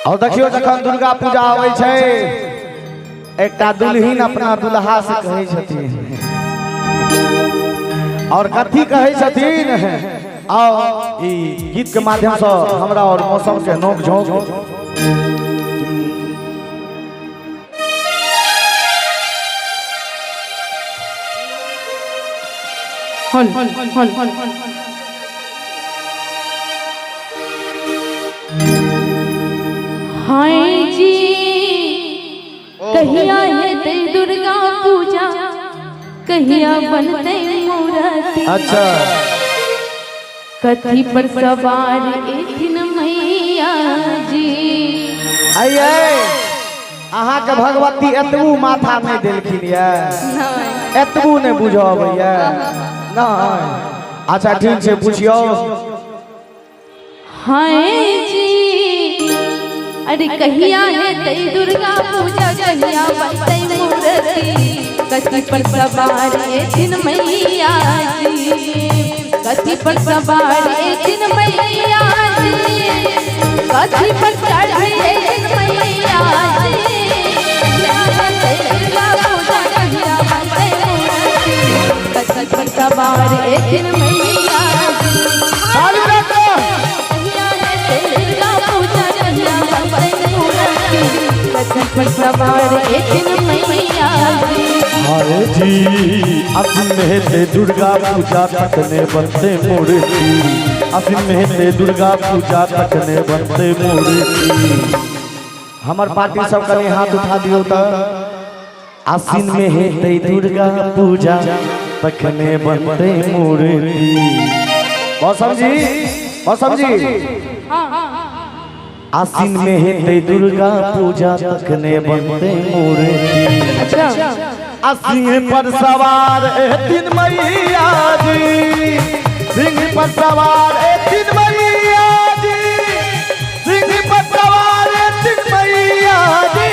और देखियो जखन दुर्गा पूजा आवे छे एकटा दुल्हिन अपना दुल्हा से कहे छथिन और कथी कहे छथिन और ई गीत के माध्यम से हमरा और मौसम के नोक झोंक हाय जी कहिया है ते दुर्गा पूजा कहिया बनते मूर्ति। अच्छा कथी पर सवार एथिन मैया जी। आइए अहाँ के भगवती एतबू माथा नहीं देलखिन ये एतबू नहीं बुझब ये नहीं। अच्छा ठीक से पूछियो। हाय जी अरे कहिया है ते दुर्गा पूजा कहिया बनते मूर्ति। कथी पर सवार एथिन मैया जी। कथी पर सवार एथिन मैया जी। कथी पर चढ़े एथिन मैया जी। दुर्गा पूजा कहिया बनते मूर्ति। कथी पर सवार एथिन मैया जी। हाय जी असीम में दुर्गा पूजा तकने बनते मूर्ति। असीम में दुर्गा पूजा तकने बनते मूर्ति। हमार पार्टी सब कने हाथ उठा दियो तो आसीन में है दुर्गा पूजा तकने बनते मूर्ति। मौसम जी आसीन में है दुर्गा पूजा तकने बनते मूर्ति। आसीन पर सवार एथिन मैया जी। सिंह पर सवार एथिन मैया जी। सिंह पर सवार एथिन मैया जी।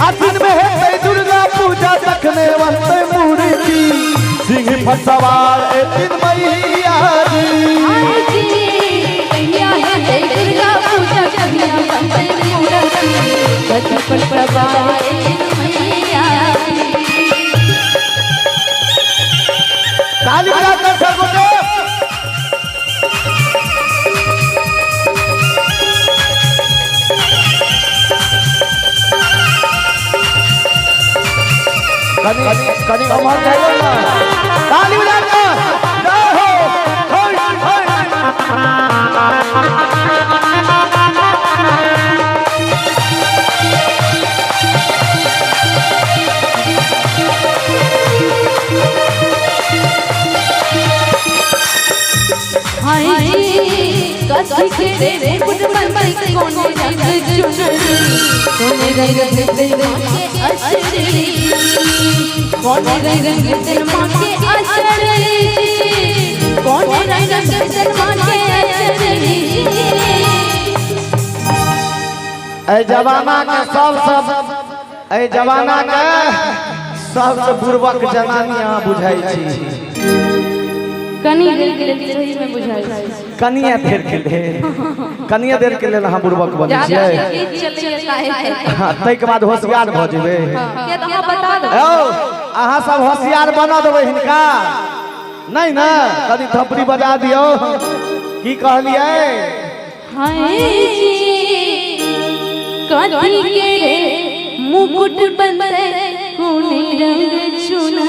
आसीन में है दुर्गा पूजा तकने बनते मूर्ति। सिंह पर सवार एथिन मैया जी। ताली बजाकर सबको कनी अमर जाइए ना। ताली बजाकर जय हो कथी के रे बुढ़ मन कोने रंग चुनरी। कोने रंग दिल के अचरी। कोने रंग दिल के अचरी। कोने रंग दिल के अचरी। ए जमाना के ए जमाना के सबसे बुर्बक जनानी यहाँ बुझाई छी। कनिया देर के लिए सही में बुझाई। कनिया देर के लिए कनिया देर के लिए हम बुर्बक बनै छियै। हां तै के बाद होशियार भ जेबै। के तो बता दो अहाँ सब होशियार बना देबै हिनका नहीं ना। कनी थपड़ी बजा दियो की कहलिए। हाय जी कथी के रे मुकुट बनते कोने रंग चुनरी।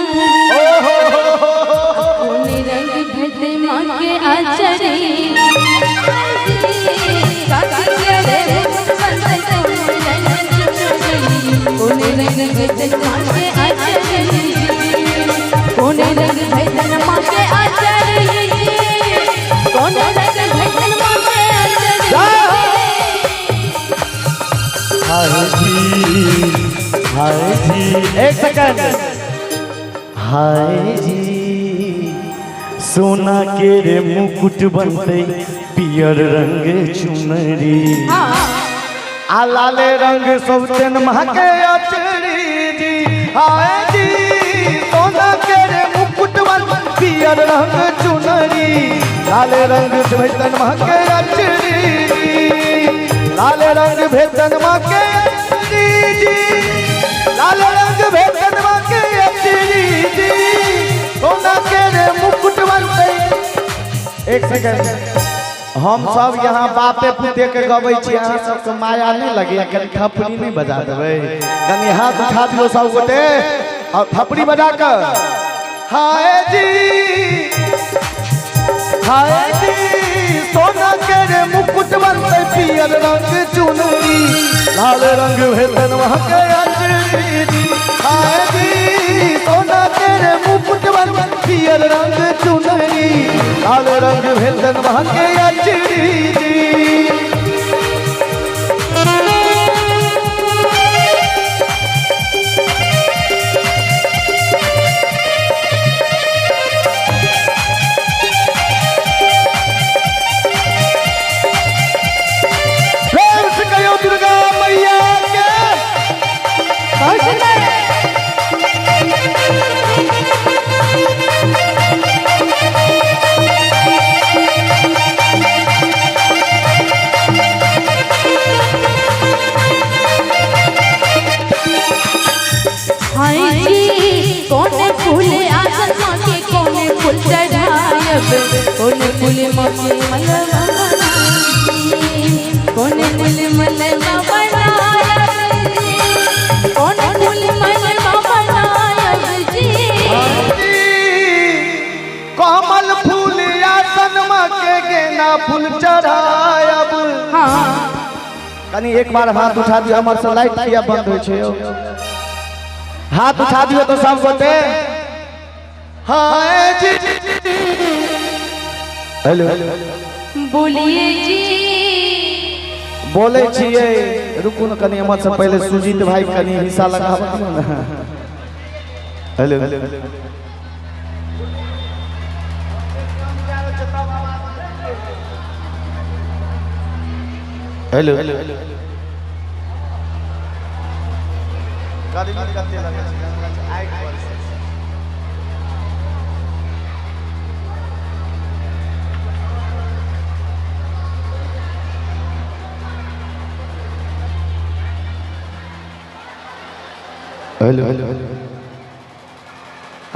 कोने रंग भेदे मां के आचरी। कथी के रे मुकुट बनते कोने रंग भेदे मां के आचरी। कोने रंग भेदे मां के आचरी। कोने रंग भेदे मां के आचरी। हाय जी एक सेकंड। हाय जी सोना के रे मुकुट बनते पियर रंग चुनरी। आ लाले रंग सबतन महके अचरी जी। हाय जी सोना के रे मुकुट बनते पियर रंग चुनरी। लाले रंग सबतन महके अचरी। लाल रंग भेदन माँ के अंजनी जी, लाल रंग भेदन माँ के अंजनी जी, सोना के रे मुकुट बनते। एक सेकंड, हम सब यहाँ बापे पुते के गबै छी, अहाँ सबके माया नहीं लगे, कनी थपड़ी नहीं बजा देबै, कनी हाथ उठा दियो सब गोटे और थपड़ी बजा कर हाय जी, हाय जी, सोना के रे मुकुट बनते पियर रंग चुनरी, लाल रंग भेदन वहाँ के अंजनी जी, हाय जी, सोना के रे मुकुट बनते पियर रंग चुनरी, लाल रंग भेदन वहाँ के अंजनी जी। दुर्गा मैया के बहुत सुंदर। हाय जी, कौन फूल आसन माँ के, कौन फूल चढ़ायब, कौन फूल माँ के मलवा बनायब, कौन फूल मलवा बनायब, कौन फूल मलवा बनायब जी। कमल फूल आसन माँ के गेना फूल चढ़ायब। हाँ कनी एक बार हाथ उठा दियो, हमर से लाइट किया बंद होय छै, हाथ उठा दियो तो सब गोटे हाय जी। हेलो बोलिए जी, बोले छिए, रुकू न कनी, हमर से पहले सुजीत भाई कनी हिस्सा लगाब ना। हेलो हेलो हेलो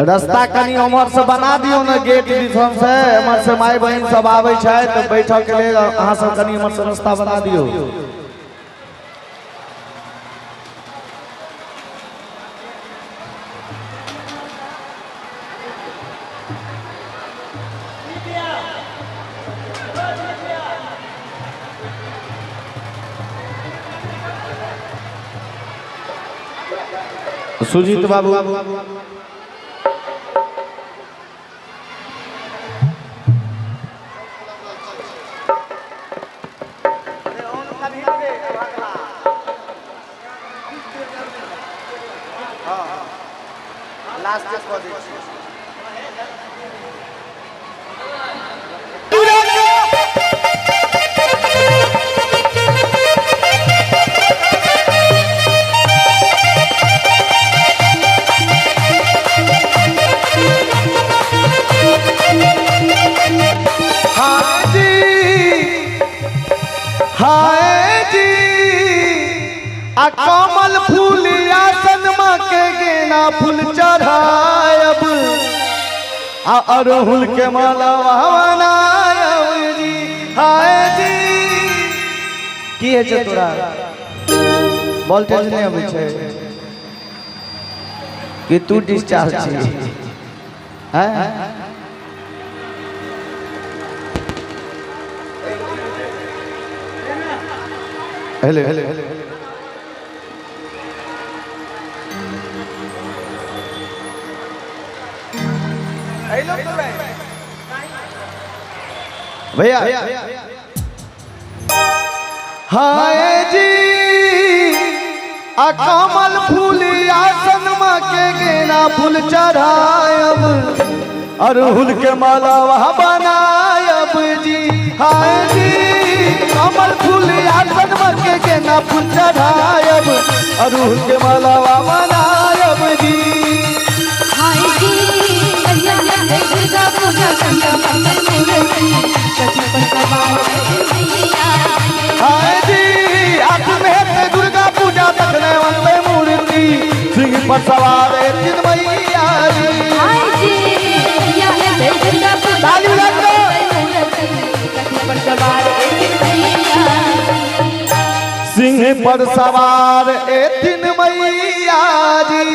रास्ता कनी उमर से बना दियो ना, गेट दिसन से हमर से माय बहन सब आवे छै त बैठक के लेल अहाँ सब कनी उमर से रास्ता बना दियो। सुजीत बाबू कमल फूल आसन माँ के गेना फूल चढ़ायब, अड़हुल के माला बनायब जी। हाय जी, की है छै तोरा वोल्टेज नहीं अबै छै कि तू डिस्चार्ज छी? हैं हेलो हेलो भैया हाय जी, कमल फूल आसन माँ के गेना फूल चढ़ायब, अड़हुल के माला वहाँ बनायब जी। हाय जी, कमल फूल आसन माँ के गेना फूल चढ़ायब, अड़हुल के माला वहाँ बनायब जी। हाय जी, दुर्गा पूजा संगम मंगल मूर्ति, सती पर सवार मैया। हाय जी, सिंह पर सवार है तीन मैया जी। हाय जी या है दुर्गा पूजा ताली बजा दो। पर सवार है मैया सिंह पर सवार ए तीन मैया जी।